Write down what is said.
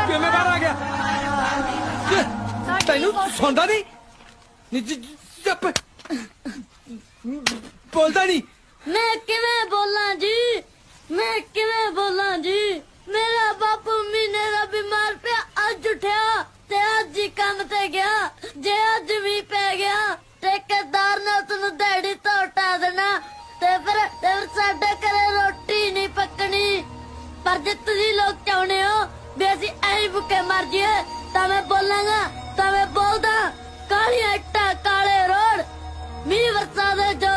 ਕਿਵੇਂ ਬਾਹਰ ਆ ਗਿਆ ਤੈਨੂੰ ਸੌਂਦਾ ਨਹੀਂ ਚੁੱਪ ਬੋਲਦਾ ਨਹੀਂ मैं किवें बोला जी मैं किवें बोला जी मेरा बापू महीने दा बीमार पे अज उठया ते अज ही काम ते गया जे अज भी पै गया ठेकेदार ने उसनू दिहाड़ी तो हटा देना ते फिर साडे घरे रोटी नहीं पकनी पर जे तुसीं लोग चाहुंदे हो भी असीं ऐ भुखे मर जाइए तां मैं बोलांगा तां मैं बोलदा कालियां इट्टां काले रोड मींह बरसा दे